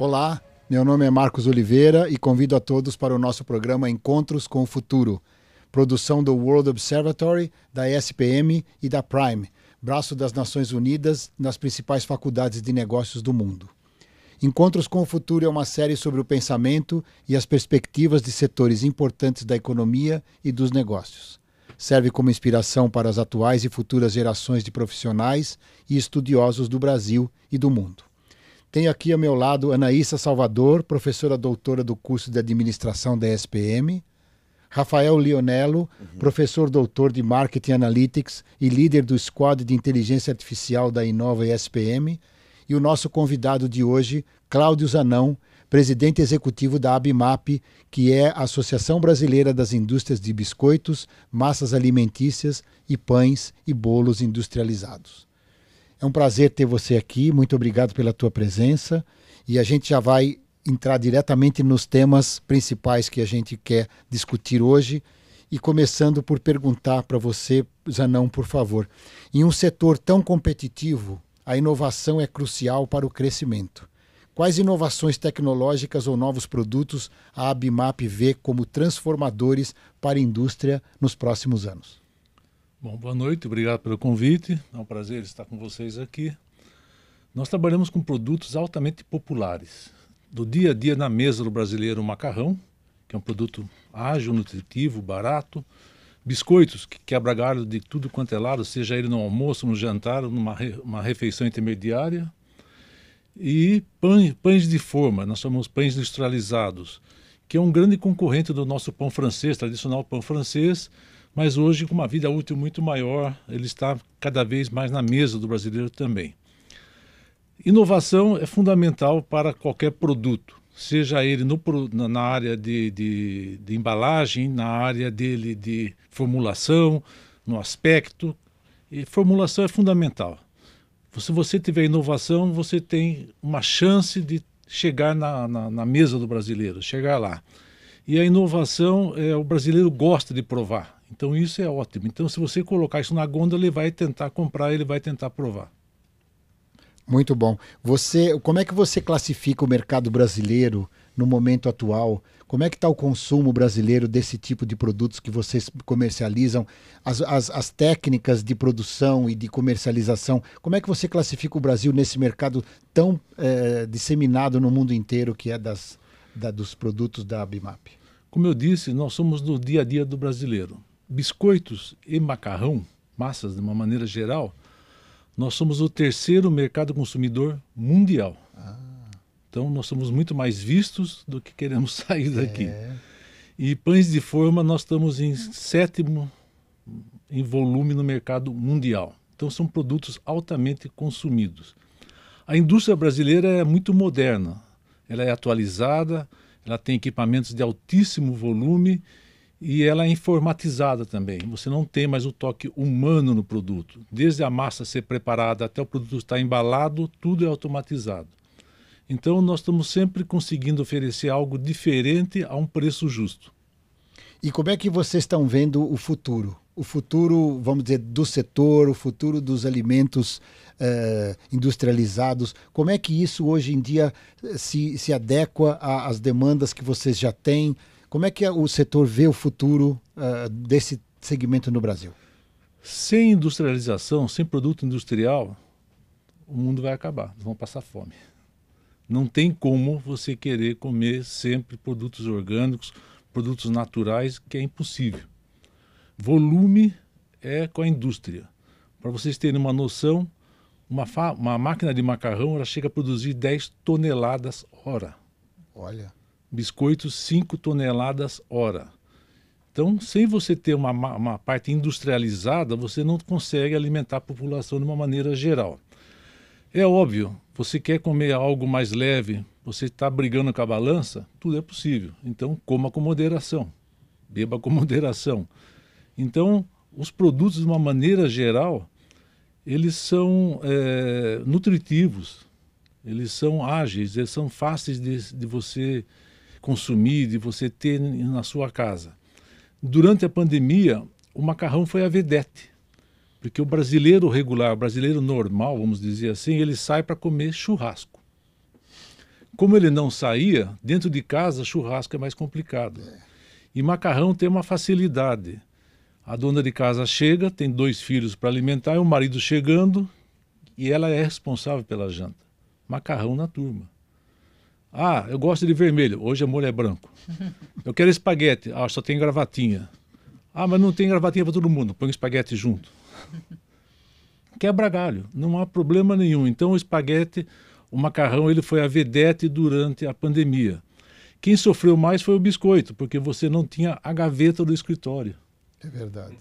Olá, meu nome é Marcos Oliveira e convido a todos para o nosso programa Encontros com o Futuro, produção do World Observatory, da SPM e da Prime, braço das Nações Unidas nas principais faculdades de negócios do mundo. Encontros com o Futuro é uma série sobre o pensamento e as perspectivas de setores importantes da economia e dos negócios. Serve como inspiração para as atuais e futuras gerações de profissionais e estudiosos do Brasil e do mundo. Tenho aqui ao meu lado Anaísa Salvador, professora doutora do curso de administração da SPM, Rafael Lionello, professor doutor de Marketing Analytics e líder do Squad de Inteligência Artificial da Inova SPM, e o nosso convidado de hoje, Cláudio Zanão, presidente executivo da ABIMAP, que é a Associação Brasileira das Indústrias de Biscoitos, Massas Alimentícias e Pães e Bolos Industrializados. É um prazer ter você aqui, muito obrigado pela tua presença, e a gente já vai entrar diretamente nos temas principais que a gente quer discutir hoje, e começando por perguntar para você, Zanão, por favor, em um setor tão competitivo, a inovação é crucial para o crescimento. Quais inovações tecnológicas ou novos produtos a ABIMAP vê como transformadores para a indústria nos próximos anos? Bom, boa noite, obrigado pelo convite, é um prazer estar com vocês aqui. Nós trabalhamos com produtos altamente populares. Do dia a dia na mesa do brasileiro, o macarrão, que é um produto ágil, nutritivo, barato. Biscoitos, que quebra galho de tudo quanto é lado, seja ele no almoço, no jantar, numa refeição intermediária. E pães de forma, nós chamamos pães industrializados, que é um grande concorrente do nosso pão francês, tradicional pão francês, mas hoje com uma vida útil muito maior, ele está cada vez mais na mesa do brasileiro também. Inovação é fundamental para qualquer produto, seja ele na área de embalagem, na área dele de formulação, no aspecto, e formulação é fundamental. Se você tiver inovação, você tem uma chance de chegar na mesa do brasileiro, chegar lá. E a inovação, o brasileiro gosta de provar. Então isso é ótimo. Então se você colocar isso na gôndola, ele vai tentar comprar, ele vai tentar provar. Muito bom. Como é que você classifica o mercado brasileiro no momento atual? Como é que está o consumo brasileiro desse tipo de produtos que vocês comercializam? As técnicas de produção e de comercialização, como é que você classifica o Brasil nesse mercado tão disseminado no mundo inteiro que é dos produtos da ABIMAP? Como eu disse, nós somos do dia a dia do brasileiro. Biscoitos e macarrão, massas de uma maneira geral, nós somos o terceiro mercado consumidor mundial. Então nós somos muito mais vistos do que queremos sair daqui. E pães de forma nós estamos em sétimo em volume no mercado mundial. Então são produtos altamente consumidos. A indústria brasileira é muito moderna, ela é atualizada, ela tem equipamentos de altíssimo volume e ela é informatizada também. Você não tem mais o toque humano no produto. Desde a massa ser preparada até o produto estar embalado, tudo é automatizado. Então nós estamos sempre conseguindo oferecer algo diferente a um preço justo. E como é que vocês estão vendo o futuro? O futuro, vamos dizer, do setor, o futuro dos alimentos industrializados. Como é que isso hoje em dia se adequa às demandas que vocês já têm? Como é que o setor vê o futuro desse segmento no Brasil? Sem industrialização, sem produto industrial, o mundo vai acabar, nós vamos passar fome. Não tem como você querer comer sempre produtos orgânicos, produtos naturais, que é impossível. Volume é com a indústria. Para vocês terem uma noção, uma máquina de macarrão ela chega a produzir 10 toneladas hora. Olha. Biscoitos 5 toneladas hora. Então, sem você ter uma parte industrializada, você não consegue alimentar a população de uma maneira geral. É óbvio, você quer comer algo mais leve, você está brigando com a balança, tudo é possível. Então, coma com moderação, beba com moderação. Então, os produtos, de uma maneira geral, eles são nutritivos, eles são ágeis, eles são fáceis de você consumir, de você ter na sua casa. Durante a pandemia, o macarrão foi a vedete, porque o brasileiro regular, o brasileiro normal, vamos dizer assim, ele sai para comer churrasco. como ele não saía, dentro de casa, churrasco é mais complicado. E macarrão tem uma facilidade. A dona de casa chega, tem 2 filhos para alimentar, e o marido chegando, e ela é responsável pela janta. Macarrão na turma. Ah, eu gosto de vermelho, hoje amor é branco. Eu quero espaguete, ah, só tem gravatinha. Ah, mas não tem gravatinha para todo mundo, põe o espaguete junto. Quebra galho, não há problema nenhum. Então o espaguete, o macarrão, ele foi a vedete durante a pandemia. Quem sofreu mais foi o biscoito, porque você não tinha a gaveta do escritório. É verdade.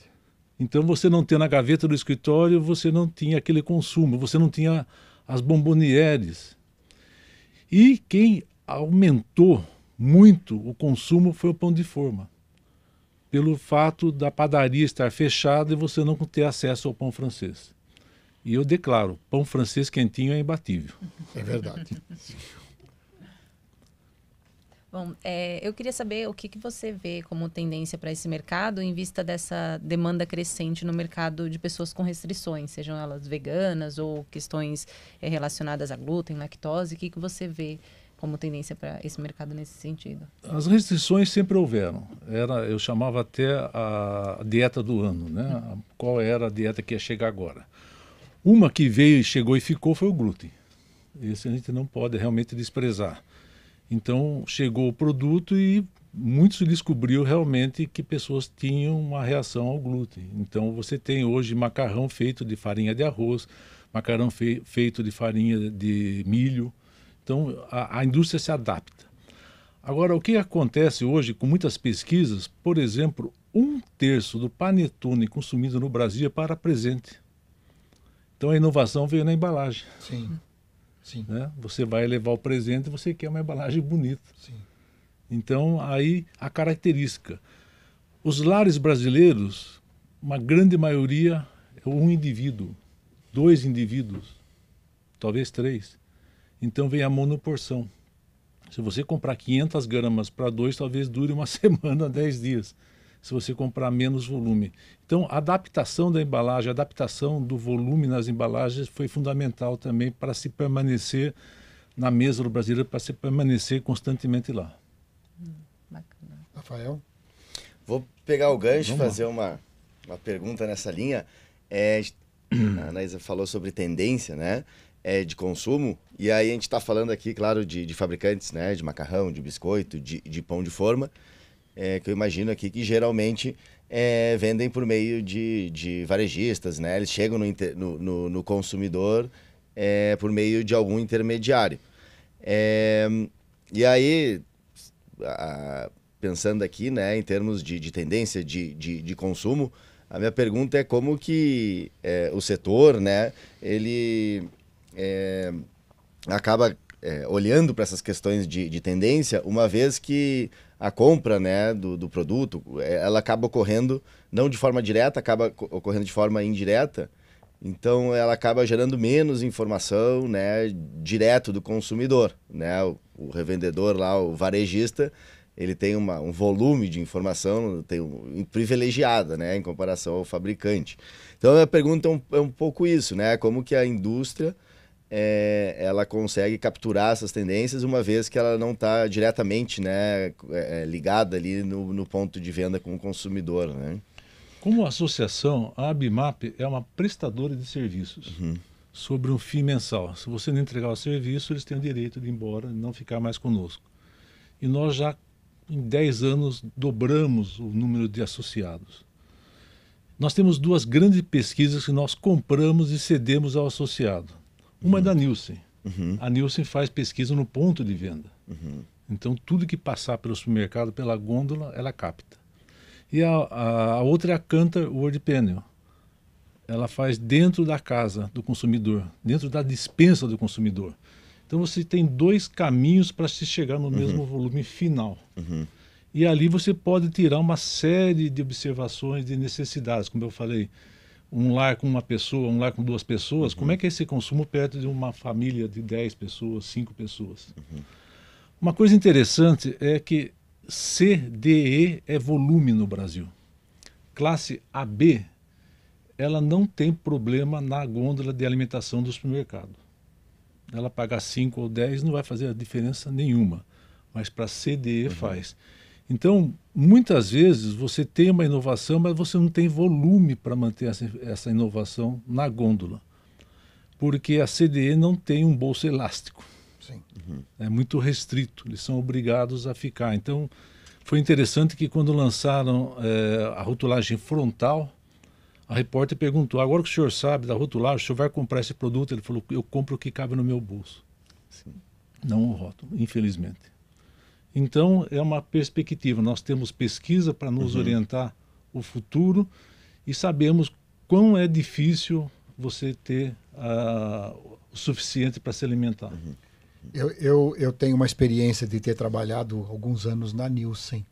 Então você não tendo a gaveta do escritório, você não tinha aquele consumo, você não tinha as bombonieres. E quem aumentou muito o consumo foi o pão de forma. Pelo fato da padaria estar fechada e você não ter acesso ao pão francês. E eu declaro, pão francês quentinho é imbatível. É verdade. Bom, eu queria saber o que você vê como tendência para esse mercado em vista dessa demanda crescente no mercado de pessoas com restrições, sejam elas veganas ou questões relacionadas a glúten, lactose. O que você vê como tendência para esse mercado nesse sentido? As restrições sempre houveram. Eu chamava até a dieta do ano, né? Qual era a dieta que ia chegar agora? Uma que veio e chegou e ficou foi o glúten. Esse a gente não pode realmente desprezar. Então chegou o produto e muito se descobriu realmente que pessoas tinham uma reação ao glúten. Então você tem hoje macarrão feito de farinha de arroz, macarrão feito de farinha de milho. Então a indústria se adapta. Agora, o que acontece hoje com muitas pesquisas, por exemplo, 1/3 do panetone consumido no Brasil é para presente. Então a inovação veio na embalagem. Sim. Sim. Né? Você vai levar o presente e você quer uma embalagem bonita. Sim. Então, aí a característica. Os lares brasileiros, uma grande maioria é um indivíduo, 2 indivíduos, talvez 3. Então vem a monoporção. Se você comprar 500 gramas para 2, talvez dure uma semana, 10 dias. Se você comprar menos volume. Então, a adaptação da embalagem, a adaptação do volume nas embalagens foi fundamental também para se permanecer na mesa do brasileiro, para se permanecer constantemente lá. Bacana. Rafael? Vou pegar o gancho e Vamos lá. fazer uma pergunta nessa linha. A Anaísa falou sobre tendência, né? De consumo. E aí a gente está falando aqui, claro, de fabricantes, né? De macarrão, de biscoito, de pão de forma. Que eu imagino aqui que geralmente vendem por meio de varejistas, né? Eles chegam no consumidor por meio de algum intermediário. E aí, pensando aqui, né, em termos de tendência de consumo, a minha pergunta é como que o setor, né, ele acaba olhando para essas questões de tendência, uma vez que a compra, né, do produto, ela acaba ocorrendo não de forma direta, acaba ocorrendo de forma indireta. Então, ela acaba gerando menos informação, né, direto do consumidor, né? O revendedor lá, o varejista, ele tem um volume de informação privilegiada, né, em comparação ao fabricante. Então, a pergunta é um pouco isso, né? Como que a indústria ela consegue capturar essas tendências, uma vez que ela não está diretamente, né, ligada ali no ponto de venda com o consumidor, né? Como associação, a Abimap é uma prestadora de serviços sobre um FII mensal. Se você não entregar o serviço, eles têm o direito de ir embora e não ficar mais conosco. E nós já, em 10 anos, dobramos o número de associados. Nós temos 2 grandes pesquisas que nós compramos e cedemos ao associado. Uma é da Nielsen. A Nielsen faz pesquisa no ponto de venda. Então, tudo que passar pelo supermercado, pela gôndola, ela capta. E a outra é a Kantar World Panel. Ela faz dentro da casa do consumidor, dentro da despensa do consumidor. Então você tem 2 caminhos para se chegar no mesmo volume final. E ali você pode tirar uma série de observações de necessidades, como eu falei. Um lar com uma pessoa, um lar com 2 pessoas, como é que é esse consumo perto de uma família de 10 pessoas, 5 pessoas? Uma coisa interessante é que CDE é volume no Brasil. Classe AB, ela não tem problema na gôndola de alimentação do supermercado. ela pagar 5 ou 10 não vai fazer a diferença nenhuma, mas para CDE faz. Então, muitas vezes você tem uma inovação, mas você não tem volume para manter essa inovação na gôndola, porque a CDE não tem um bolso elástico. Sim. É muito restrito, eles são obrigados a ficar. Então, foi interessante que quando lançaram a rotulagem frontal, a repórter perguntou, agora que o senhor sabe da rotulagem, o senhor vai comprar esse produto? Ele falou, eu compro o que cabe no meu bolso. Sim. Não o rótulo, infelizmente. Então, é uma perspectiva. Nós temos pesquisa para nos orientar o futuro e sabemos quão é difícil você ter o suficiente para se alimentar. Eu tenho uma experiência de ter trabalhado alguns anos na Nielsen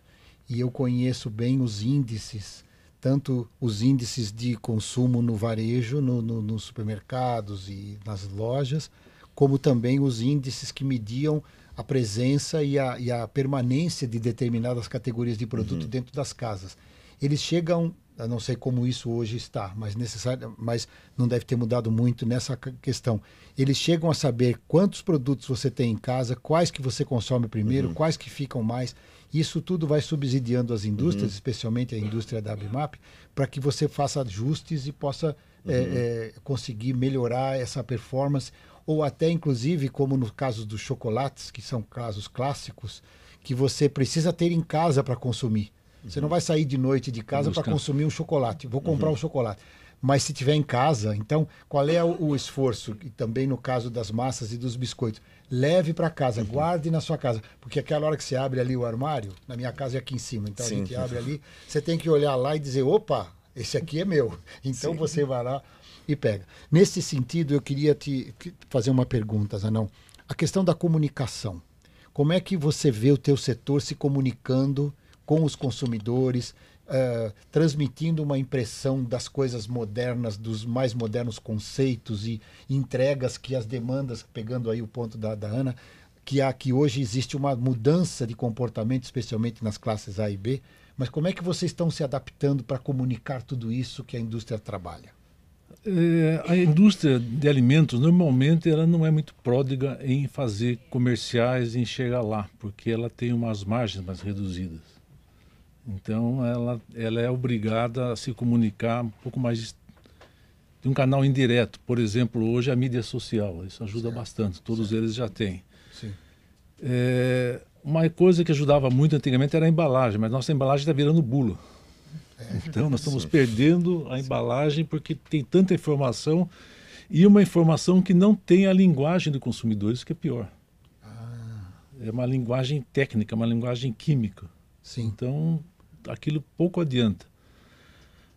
e eu conheço bem os índices, tanto os índices de consumo no varejo, nos supermercados e nas lojas, como também os índices que mediam a presença e a permanência de determinadas categorias de produto dentro das casas. Eles chegam, eu não sei como isso hoje está, mas não deve ter mudado muito nessa questão. Eles chegam a saber quantos produtos você tem em casa, quais que você consome primeiro, quais que ficam mais. Isso tudo vai subsidiando as indústrias, especialmente a indústria da ABMAP, para que você faça ajustes e possa conseguir melhorar essa performance, ou até, inclusive, como no caso dos chocolates, que são casos clássicos, que você precisa ter em casa para consumir. Você não vai sair de noite de casa para consumir um chocolate. Vou comprar um chocolate. Mas se tiver em casa, então, qual é o esforço? E também no caso das massas e dos biscoitos. Leve para casa, guarde na sua casa. Porque aquela hora que você abre ali o armário, na minha casa é aqui em cima, então a gente abre ali, você tem que olhar lá e dizer, opa, esse aqui é meu. Então você vai lá e pega. Nesse sentido, eu queria te fazer uma pergunta, Zanão. A questão da comunicação. Como é que você vê o teu setor se comunicando com os consumidores, transmitindo uma impressão das coisas modernas, dos mais modernos conceitos e entregas que as demandas, pegando aí o ponto da Ana, que hoje existe uma mudança de comportamento, especialmente nas classes A e B, mas como é que vocês estão se adaptando para comunicar tudo isso que a indústria trabalha? A indústria de alimentos, normalmente, ela não é muito pródiga em fazer comerciais, em chegar lá, porque ela tem umas margens mais reduzidas. Então, ela é obrigada a se comunicar um pouco mais de um canal indireto. Por exemplo, hoje a mídia social, isso ajuda bastante, todos eles já têm. Sim. Uma coisa que ajudava muito antigamente era a embalagem, mas nossa embalagem está virando bula. Então, nós estamos perdendo a embalagem porque tem tanta informação e uma informação que não tem a linguagem do consumidor, isso que é pior. É uma linguagem técnica, uma linguagem química. Sim. Então, aquilo pouco adianta.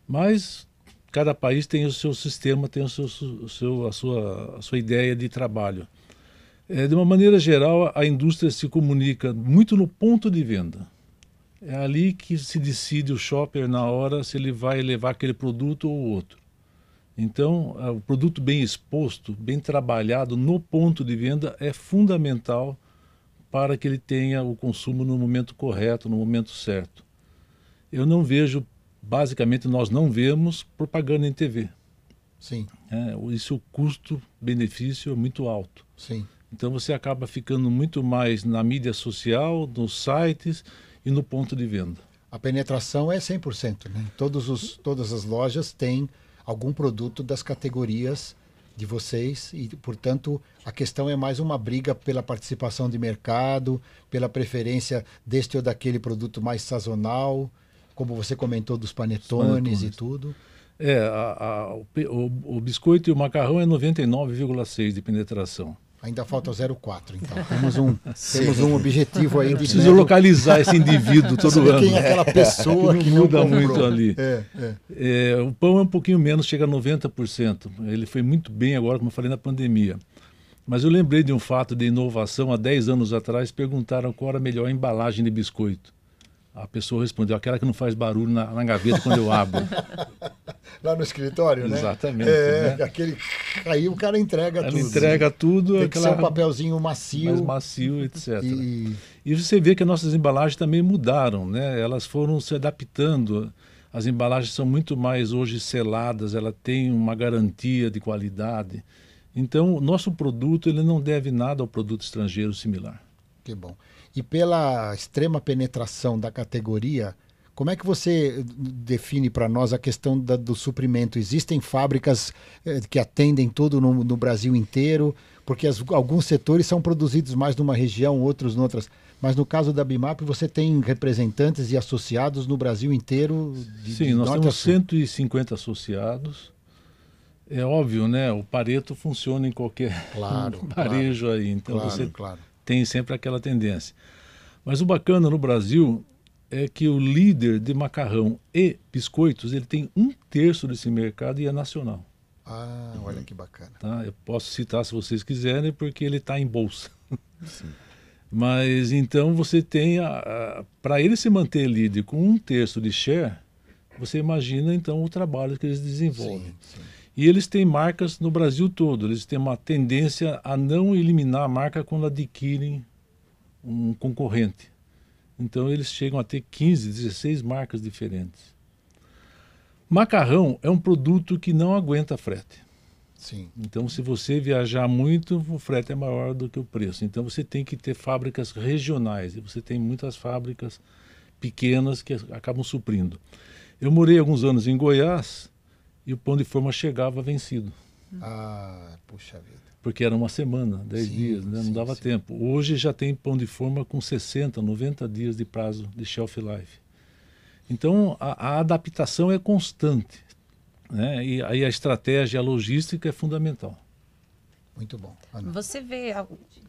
Mas cada país tem o seu sistema, tem a sua ideia de trabalho. De uma maneira geral, a indústria se comunica muito no ponto de venda. É ali que se decide o shopper na hora se ele vai levar aquele produto ou outro. Então, o produto bem exposto, bem trabalhado no ponto de venda é fundamental para que ele tenha o consumo no momento correto, no momento certo. Eu não vejo, basicamente nós não vemos propaganda em TV. Sim. Isso, o custo-benefício é muito alto. Sim. Então você acaba ficando muito mais na mídia social, nos sites e no ponto de venda. A penetração é 100%, né? Todas as lojas têm algum produto das categorias de vocês e, portanto, a questão é mais uma briga pela participação de mercado, pela preferência deste ou daquele produto mais sazonal, como você comentou dos panetones e tudo. O biscoito e o macarrão é 99,6% de penetração. Ainda falta 0,4, então. Temos um objetivo aí. Preciso localizar esse indivíduo todo ano. Quem é aquela pessoa que não muda comprou. muito ali. O pão é um pouquinho menos, chega a 90%. Ele foi muito bem agora, como eu falei, na pandemia. Mas eu lembrei de um fato de inovação. Há 10 anos atrás, perguntaram qual era a melhor embalagem de biscoito. A pessoa respondeu, aquela que não faz barulho na gaveta quando eu abro. Lá no escritório, né? Exatamente. Né? Aquele... Aí o cara entrega tudo. Ela entrega tudo. Tem que ser um papelzinho macio. Mais macio, etc. E você vê que as nossas embalagens também mudaram, né? Elas foram se adaptando. As embalagens são muito mais hoje seladas, ela tem uma garantia de qualidade. Então, o nosso produto ele não deve nada ao produto estrangeiro similar. Que bom. E pela extrema penetração da categoria, como é que você define para nós a questão do suprimento? Existem fábricas que atendem todo no Brasil inteiro? Porque alguns setores são produzidos mais numa região, outros noutras. Mas no caso da Bimap, você tem representantes e associados no Brasil inteiro? Sim, nós temos 150 associados. É óbvio, né? O Pareto funciona em qualquer varejo aí. Então você tem sempre aquela tendência. Mas o bacana no Brasil é que o líder de macarrão e biscoitos, ele tem 1/3 desse mercado e é nacional. Ah, olha que bacana. Tá? Eu posso citar se vocês quiserem, porque ele está em bolsa. Sim. Mas então você tem, para ele se manter líder com 1/3 de share, você imagina então o trabalho que eles desenvolvem. Sim, sim. E eles têm marcas no Brasil todo, eles têm uma tendência a não eliminar a marca quando adquirem um concorrente. Então eles chegam a ter 15, 16 marcas diferentes. Macarrão é um produto que não aguenta frete. Sim. Então se você viajar muito, o frete é maior do que o preço. Então você tem que ter fábricas regionais, e você tem muitas fábricas pequenas que acabam suprindo. Eu morei alguns anos em Goiás e o pão de forma chegava vencido. Ah, puxa vida. Porque era uma semana, 10 dias, né? Não dava tempo. Hoje já tem pão de forma com 60, 90 dias de prazo de shelf life. Então a adaptação é constante, né? E aí a estratégia, a logística é fundamental. Muito bom. Ana. Você vê... Não, aqui,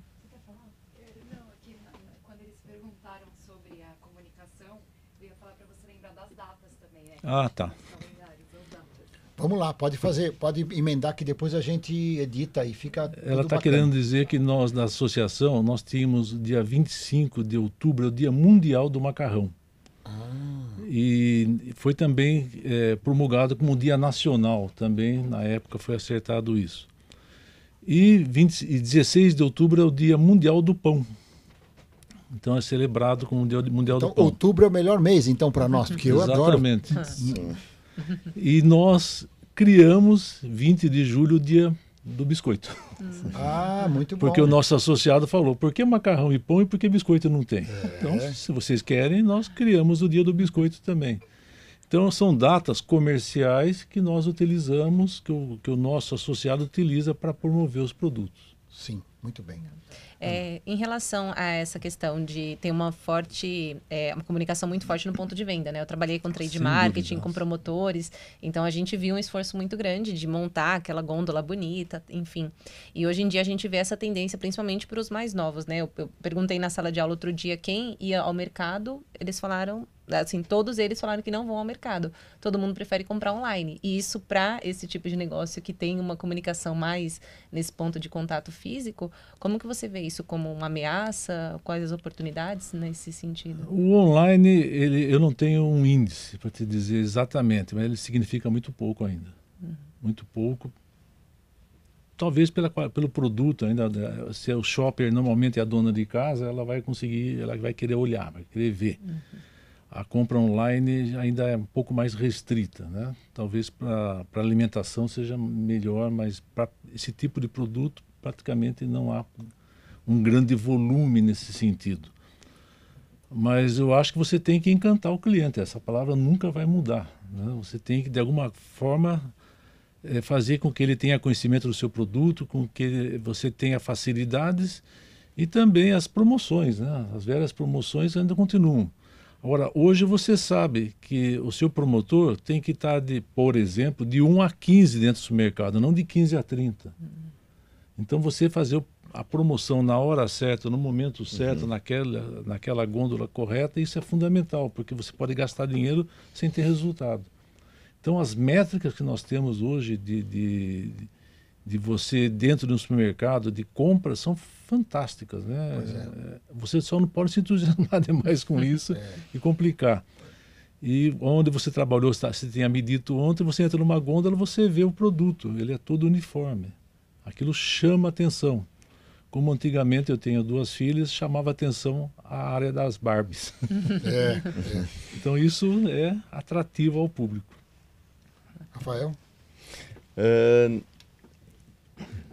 quando eles perguntaram sobre a comunicação, eu ia falar para você lembrar das datas também, né? Ah, tá. Vamos lá, pode emendar que depois a gente edita e fica. Ela está querendo dizer que nós, da associação, nós tínhamos dia 25 de outubro, é o Dia Mundial do Macarrão. E foi também promulgado como Dia Nacional, também na época foi acertado isso. E 16 de outubro é o Dia Mundial do Pão. Então é celebrado como o Dia Mundial do Pão. Então outubro é o melhor mês então para nós, porque eu adoro. Exatamente. E nós criamos 20 de julho o Dia do Biscoito. Ah, muito bom. Porque o nosso associado falou, por que macarrão e pão e por que biscoito não tem? Então, se vocês querem, nós criamos o Dia do Biscoito também. Então, são datas comerciais que nós utilizamos, que o nosso associado utiliza para promover os produtos. Sim, muito bem. Em relação a essa questão de ter uma forte, uma comunicação muito forte no ponto de venda, né? Eu trabalhei com trade marketing, com promotores, então a gente viu um esforço muito grande de montar aquela gôndola bonita, enfim. E hoje em dia a gente vê essa tendência, principalmente para os mais novos, né? Eu perguntei na sala de aula outro dia quem ia ao mercado, eles falaram, assim, todos eles falaram que não vão ao mercado. Todo mundo prefere comprar online. E isso, para esse tipo de negócio que tem uma comunicação mais nesse ponto de contato físico, como que você vê isso como uma ameaça? Quais as oportunidades nesse sentido? O online, eu não tenho um índice para te dizer exatamente, mas ele significa muito pouco ainda. Muito pouco. Talvez pelo produto ainda. Se o shopper normalmente é a dona de casa, ela vai conseguir, ela vai querer olhar, vai querer ver. A compra online ainda é um pouco mais restrita, né? Talvez para alimentação seja melhor, mas para esse tipo de produto praticamente não há um grande volume nesse sentido. Mas eu acho que você tem que encantar o cliente, essa palavra nunca vai mudar, né? Você tem que, de alguma forma, fazer com que ele tenha conhecimento do seu produto, com que você tenha facilidades e também as promoções, né? As velhas promoções ainda continuam. Agora, hoje você sabe que o seu promotor tem que estar, por exemplo, de 1 a 15 dentro do mercado, não de 15 a 30. Então, você fazer a promoção na hora certa, no momento certo, naquela gôndola correta, isso é fundamental, porque você pode gastar dinheiro sem ter resultado. Então, as métricas que nós temos hoje de você dentro de um supermercado, de compra, são fantásticas, né? Você só não pode se entusiasmar demais com isso e complicar. E onde você trabalhou, você tinha me dito ontem, você entra numa gôndola, você vê o produto, ele é todo uniforme. Aquilo chama atenção. Como antigamente eu tenho 2 filhas, chamava atenção a área das Barbies. Então isso é atrativo ao público. Rafael?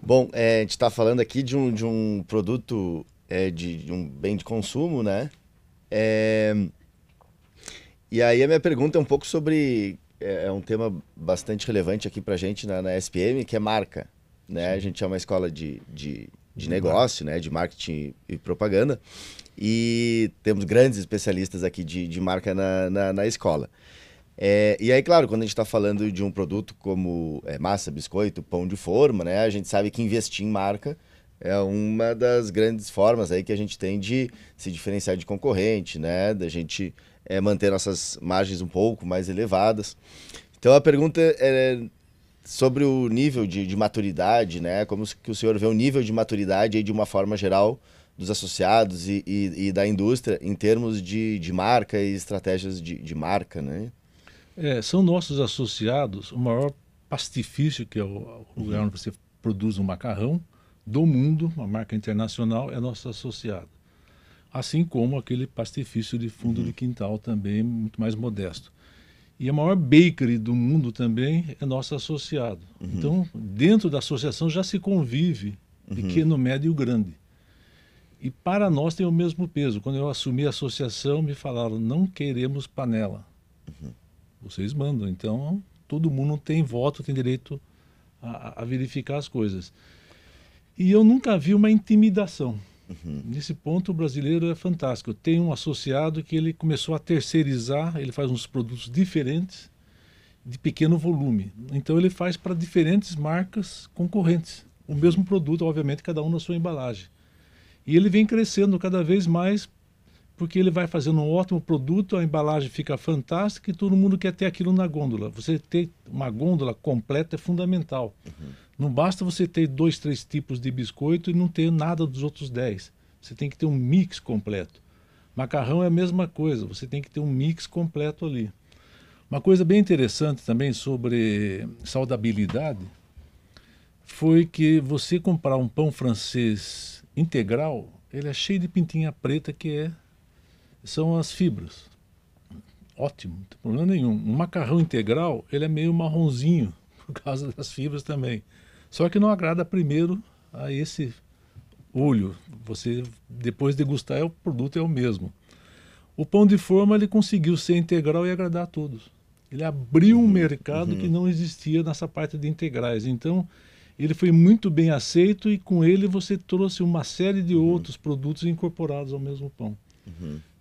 Bom, a gente está falando aqui de um produto, de um bem de consumo, né? E aí a minha pergunta é um pouco sobre... É um tema bastante relevante aqui para a gente na SPM, que é marca, né? A gente é uma escola de negócio, né? De marketing e propaganda. E temos grandes especialistas aqui de marca na escola. E aí, claro, quando a gente está falando de um produto como massa, biscoito, pão de forma, né? A gente sabe que investir em marca é uma das grandes formas aí que a gente tem de se diferenciar de concorrente, né? Da gente manter nossas margens um pouco mais elevadas. Então, a pergunta é sobre o nível de maturidade, né? Como que o senhor vê o nível de maturidade aí de uma forma geral dos associados e da indústria em termos de marca e estratégias de marca, né? São nossos associados o maior pastifício, que é o lugar onde você produz um macarrão do mundo, uma marca internacional, é nosso associado. Assim como aquele pastifício de fundo de quintal também, muito mais modesto. E a maior bakery do mundo também é nosso associado. Então, dentro da associação já se convive pequeno, médio e grande. E para nós tem o mesmo peso. Quando eu assumi a associação, me falaram, não queremos panela. Vocês mandam. Então, todo mundo tem voto, tem direito a verificar as coisas. E eu nunca vi uma intimidação. Nesse ponto, o brasileiro é fantástico. Eu tenho um associado que ele começou a terceirizar, ele faz uns produtos diferentes, de pequeno volume. Então, ele faz para diferentes marcas concorrentes. O mesmo produto, obviamente, cada um na sua embalagem. E ele vem crescendo cada vez mais, porque ele vai fazendo um ótimo produto, a embalagem fica fantástica e todo mundo quer ter aquilo na gôndola. Você ter uma gôndola completa é fundamental. Não basta você ter 2, 3 tipos de biscoito e não ter nada dos outros 10. Você tem que ter um mix completo. Macarrão é a mesma coisa, você tem que ter um mix completo ali. Uma coisa bem interessante também sobre saudabilidade foi que você comprar um pão francês integral, ele é cheio de pintinha preta são as fibras. Ótimo, não tem problema nenhum. Um macarrão integral, ele é meio marronzinho, por causa das fibras também. Só que não agrada primeiro a esse olho. Você, depois de degustar, o produto é o mesmo. O pão de forma, ele conseguiu ser integral e agradar a todos. Ele abriu um mercado que não existia nessa parte de integrais. Então, ele foi muito bem aceito e com ele você trouxe uma série de outros produtos incorporados ao mesmo pão.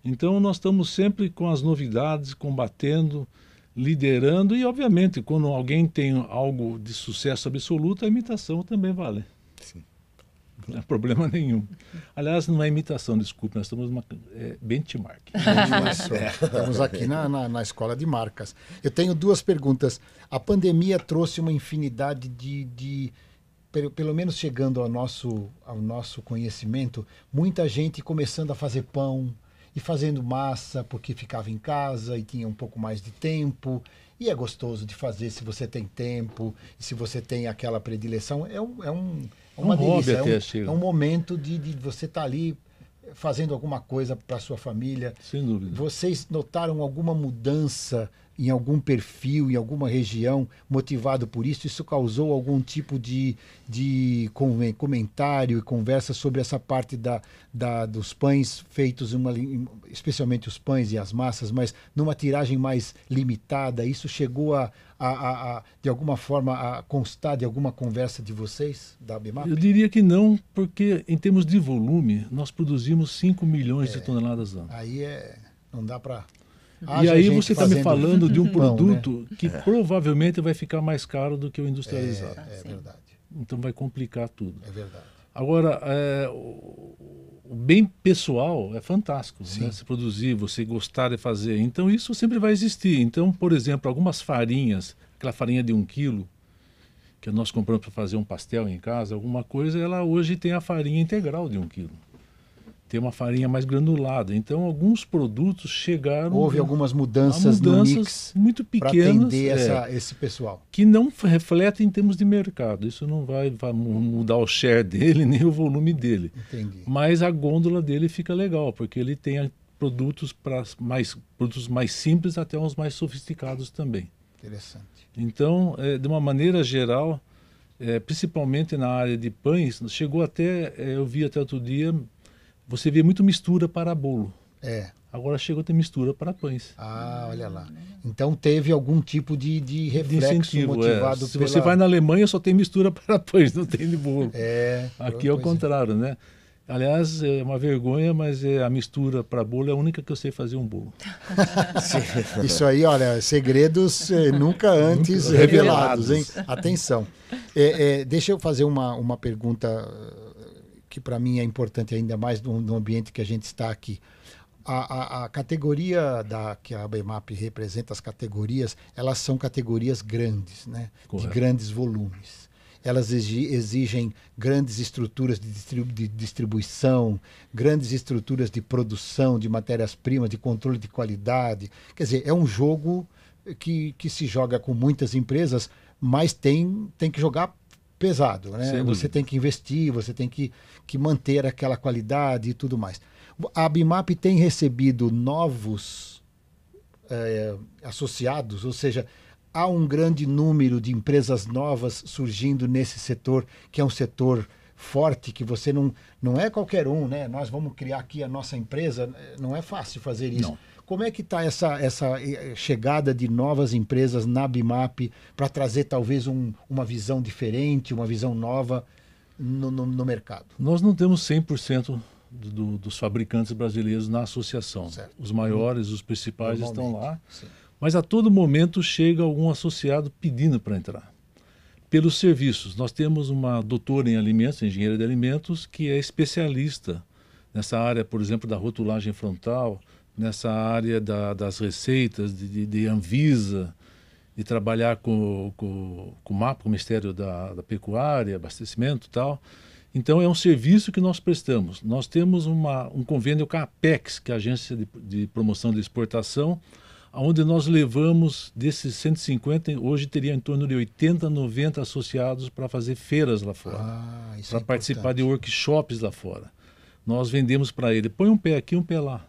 Então, nós estamos sempre com as novidades, combatendo, liderando e, obviamente, quando alguém tem algo de sucesso absoluto, a imitação também vale. Sim. Não é problema nenhum. Aliás, não é imitação, desculpe, nós estamos numa benchmark. Estamos aqui na escola de marcas. Eu tenho 2 perguntas. A pandemia trouxe uma infinidade pelo menos chegando ao nosso conhecimento, muita gente começando a fazer pão e fazendo massa porque ficava em casa e tinha um pouco mais de tempo. E é gostoso de fazer se você tem tempo e se você tem aquela predileção. É uma delícia, é um momento de você estar ali fazendo alguma coisa para a sua família. Sem dúvida. Vocês notaram alguma mudança em algum perfil, em alguma região, motivado por isso? Isso causou algum tipo de comentário e conversa sobre essa parte dos pães feitos, especialmente os pães e as massas, mas numa tiragem mais limitada? Isso chegou de alguma forma, a constar de alguma conversa de vocês, da ABMAP? Eu diria que não, porque em termos de volume, nós produzimos 5 milhões de toneladas ano. Aí não dá para... E aí você está me falando de um produto que provavelmente vai ficar mais caro do que o industrializado. É verdade. Então vai complicar tudo. É verdade. Agora, o bem pessoal é fantástico, né? Se produzir, você gostar de fazer. Então isso sempre vai existir. Então, por exemplo, algumas farinhas, aquela farinha de 1 quilo, que nós compramos para fazer um pastel em casa, alguma coisa, ela hoje tem a farinha integral de 1 quilo. Tem uma farinha mais granulada. Então, alguns produtos chegaram... Houve algumas mudanças no mix muito pequenas para atender esse pessoal. Que não refletem em termos de mercado. Isso não vai mudar o share dele, nem o volume dele. Entendi. Mas a gôndola dele fica legal, porque ele tem produtos mais simples até uns mais sofisticados também. Interessante. Então, de uma maneira geral, principalmente na área de pães, chegou até, eu vi até outro dia, você vê muito mistura para bolo. Agora chegou a ter mistura para pães. Olha lá. Então teve algum tipo de reflexo motivado Se você vai na Alemanha, só tem mistura para pães, não tem de bolo. Aqui é o contrário, né? Aliás, é uma vergonha, mas a mistura para bolo é a única que eu sei fazer um bolo. Isso aí, olha, segredos nunca antes revelados, hein? Atenção. Deixa eu fazer uma pergunta que para mim é importante ainda mais no ambiente que a gente está aqui. A categoria que a ABMAP representa, as categorias, elas são categorias grandes, né? De grandes volumes. Elas exigem grandes estruturas de distribuição, grandes estruturas de produção de matérias-primas, de controle de qualidade. Quer dizer, é um jogo que se joga com muitas empresas, mas tem que jogar pesado, né? Você tem que investir, você tem que manter aquela qualidade e tudo mais. A ABMAP tem recebido novos associados, ou seja, há um grande número de empresas novas surgindo nesse setor, que é um setor forte, que você não é qualquer um, né? Nós vamos criar aqui a nossa empresa, não é fácil fazer isso. Não. Como é que está essa chegada de novas empresas na ABMAP para trazer talvez uma visão diferente, uma visão nova no mercado? Nós não temos 100% dos fabricantes brasileiros na associação. Certo. Os maiores, os principais estão lá. Sim. Mas a todo momento chega algum associado pedindo para entrar. Pelos serviços, nós temos uma doutora em alimentos, engenheira de alimentos, que é especialista nessa área, por exemplo, da rotulagem frontal, nessa área das receitas, de Anvisa, de trabalhar com o MAP, com o Ministério da Pecuária, Abastecimento e tal. Então, é um serviço que nós prestamos. Nós temos um convênio com a Apex, que é a Agência de Promoção de Exportação, onde nós levamos desses 150, hoje teria em torno de 80, 90 associados para fazer feiras lá fora, para participar de workshops lá fora. Nós vendemos para ele, põe um pé aqui, um pé lá.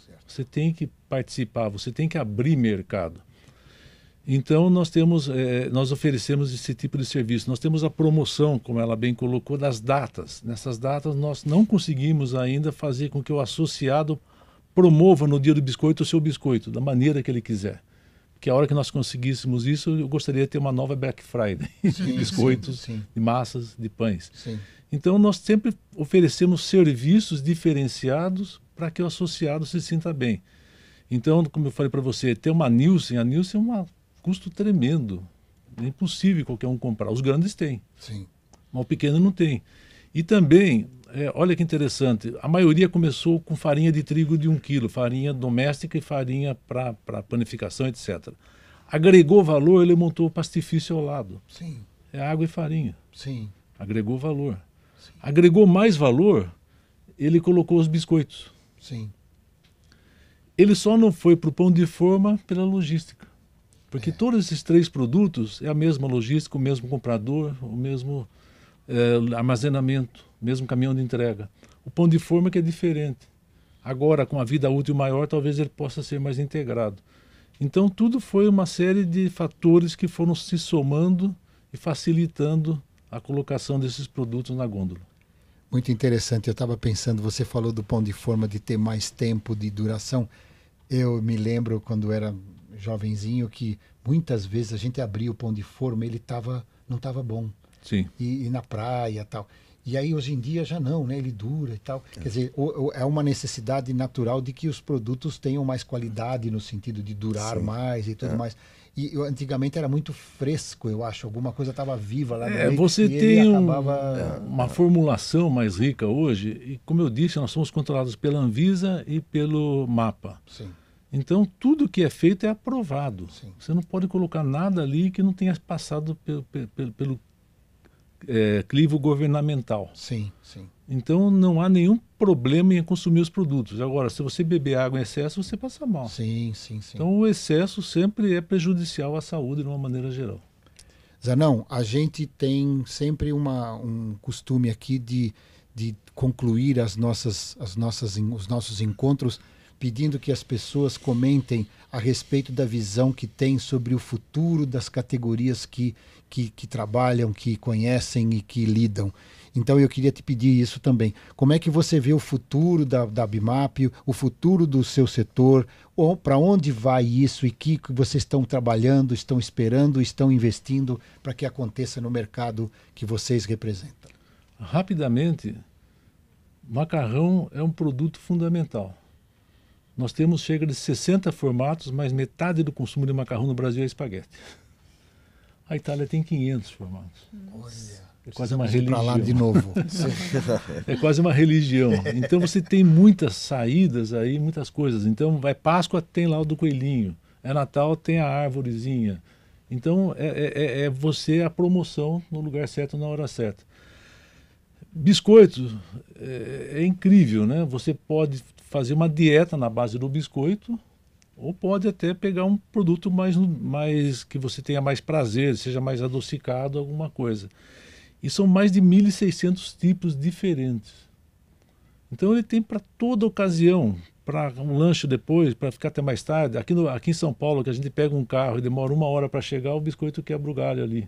Certo. Você tem que participar, você tem que abrir mercado. Então nós oferecemos esse tipo de serviço. Nós temos a promoção, como ela bem colocou, das datas. Nessas datas nós não conseguimos ainda fazer com que o associado promova no dia do biscoito o seu biscoito, da maneira que ele quiser. Porque a hora que nós conseguíssemos isso, eu gostaria de ter uma nova Black Friday de biscoitos, de massas, de pães. Sim. Então nós sempre oferecemos serviços diferenciados para que o associado se sinta bem. Então, como eu falei para você, ter uma Nielsen, a Nielsen é um custo tremendo. É impossível qualquer um comprar. Os grandes têm, mas o pequeno não tem. E também, olha que interessante, a maioria começou com farinha de trigo de 1 quilo, farinha doméstica e farinha para panificação, etc. Agregou valor, ele montou o pastifício ao lado. Sim. É água e farinha. Sim. Agregou valor. Sim. Agregou mais valor, ele colocou os biscoitos. Sim. Ele só não foi para o pão de forma pela logística. Porque todos esses 3 produtos é a mesma logística, o mesmo comprador, o mesmo armazenamento, mesmo caminhão de entrega. O pão de forma que é diferente. Agora, com a vida útil maior, talvez ele possa ser mais integrado. Então, tudo foi uma série de fatores que foram se somando e facilitando a colocação desses produtos na gôndola. Muito interessante. Eu estava pensando, você falou do pão de forma de ter mais tempo de duração. Eu me lembro, quando era jovenzinho, que muitas vezes a gente abria o pão de forma e ele não estava bom. Sim. E na praia e tal. E aí, hoje em dia, já não, né? Ele dura e tal. Quer dizer, é uma necessidade natural de que os produtos tenham mais qualidade, no sentido de durar mais e tudo mais. E antigamente era muito fresco, eu acho. Alguma coisa estava viva lá no meio. Você tem uma formulação mais rica hoje. E, como eu disse, nós somos controlados pela Anvisa e pelo MAPA. Sim. Então, tudo que é feito é aprovado. Sim. Você não pode colocar nada ali que não tenha passado pelo crivo governamental. Sim, sim. Então não há nenhum problema em consumir os produtos. Agora, se você beber água em excesso, você passa mal. Sim, sim, sim. Então o excesso sempre é prejudicial à saúde de uma maneira geral. Zanão, a gente tem sempre um costume aqui de concluir os nossos encontros pedindo que as pessoas comentem a respeito da visão que tem sobre o futuro das categorias que trabalham, que conhecem e que lidam. Então eu queria te pedir isso também. Como é que você vê o futuro da Bimap, o futuro do seu setor, para onde vai isso e que vocês estão trabalhando, estão esperando, estão investindo para que aconteça no mercado que vocês representam? Rapidamente, macarrão é um produto fundamental. Nós temos cerca de 60 formatos, mas metade do consumo de macarrão no Brasil é espaguete. A Itália tem 500 formatos. Olha. É quase uma religião. Para lá de novo. É quase uma religião. Então você tem muitas saídas aí, muitas coisas. Então vai Páscoa, tem lá o do coelhinho. É Natal, tem a árvorezinha. Então é você a promoção no lugar certo, na hora certa. Biscoito é incrível, né? Você pode fazer uma dieta na base do biscoito ou pode até pegar um produto mais que você tenha mais prazer, seja mais adocicado, alguma coisa. E são mais de 1.600 tipos diferentes. Então ele tem para toda ocasião, para um lanche depois, para ficar até mais tarde. Aqui em São Paulo, que a gente pega um carro e demora 1 hora para chegar, o biscoito quebra o galho ali.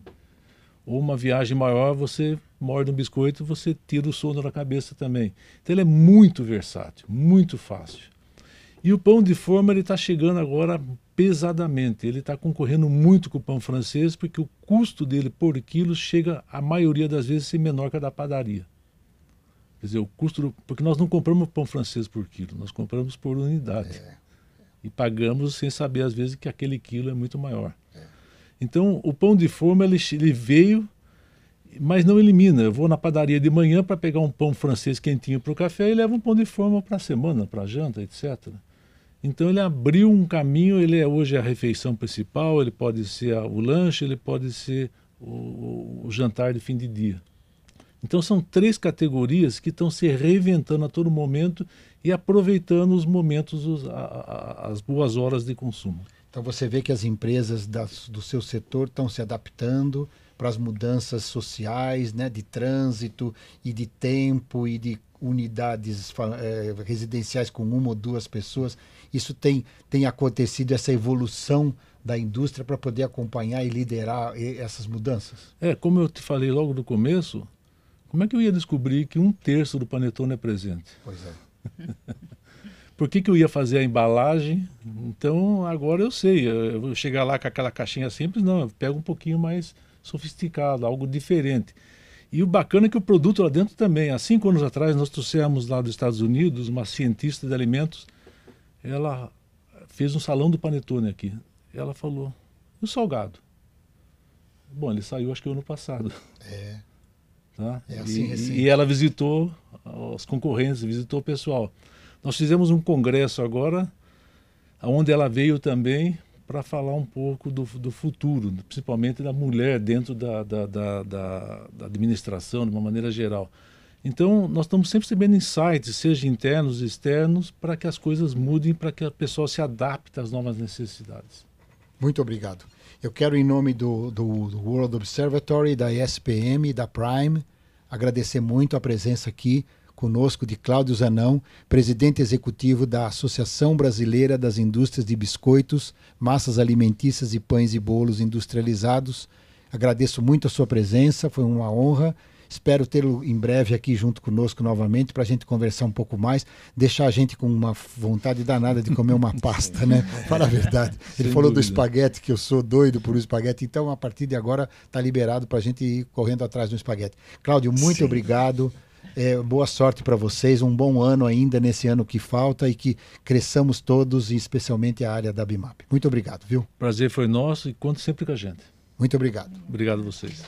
Ou uma viagem maior, você morde um biscoito e você tira o sono da cabeça também. Então ele é muito versátil, muito fácil. E o pão de forma ele está chegando agora pesadamente. Ele está concorrendo muito com o pão francês porque o custo dele por quilo chega, a maioria das vezes, a ser menor que a da padaria. Quer dizer, o custo porque nós não compramos pão francês por quilo, nós compramos por unidade. E pagamos sem saber, às vezes, que aquele quilo é muito maior. Então, o pão de forma ele veio, mas não elimina. Eu vou na padaria de manhã para pegar um pão francês quentinho para o café e levo um pão de forma para a semana, para a janta, etc. Então ele abriu um caminho, ele é hoje a refeição principal, ele pode ser o lanche, ele pode ser o jantar de fim de dia. Então são 3 categorias que estão se reinventando a todo momento e aproveitando os momentos, as boas horas de consumo. Então você vê que as empresas do seu setor estão se adaptando para as mudanças sociais, né, de trânsito e de tempo e de unidades residenciais com 1 ou 2 pessoas. Isso tem acontecido, essa evolução da indústria para poder acompanhar e liderar essas mudanças? Como eu te falei logo no começo, como é que eu ia descobrir que 1/3 do panetone é presente? Pois é. Por que eu ia fazer a embalagem? Então agora eu sei, eu vou chegar lá com aquela caixinha simples, não, eu pego um pouquinho mais sofisticado, algo diferente. E o bacana é que o produto lá dentro também, há 5 anos atrás nós trouxemos lá dos Estados Unidos uma cientista de alimentos, ela fez um salão do panetone aqui, ela falou, e o salgado? Bom, ele saiu acho que ano passado. Tá? E ela visitou os concorrentes, visitou o pessoal. Nós fizemos um congresso agora, onde ela veio também para falar um pouco do futuro, principalmente da mulher dentro da administração, de uma maneira geral. Então, nós estamos sempre recebendo insights, seja internos e externos, para que as coisas mudem, para que a pessoa se adapte às novas necessidades. Muito obrigado. Eu quero, em nome do World Observatory, da ESPM e da Prime, agradecer muito a presença aqui conosco de Cláudio Zanão, presidente executivo da Associação Brasileira das Indústrias de Biscoitos, Massas Alimentícias e Pães e Bolos Industrializados. Agradeço muito a sua presença, foi uma honra. Espero tê-lo em breve aqui junto conosco novamente para a gente conversar um pouco mais, deixar a gente com uma vontade danada de comer uma pasta, né? Fala a verdade. Ele falou do espaguete, que eu sou doido por um espaguete, então a partir de agora está liberado para a gente ir correndo atrás do espaguete. Cláudio, muito obrigado. Boa sorte para vocês, um bom ano ainda nesse ano que falta e que cresçamos todos, e especialmente a área da Bimap. Muito obrigado, viu? Prazer foi nosso e conte sempre com a gente. Muito obrigado. Obrigado a vocês.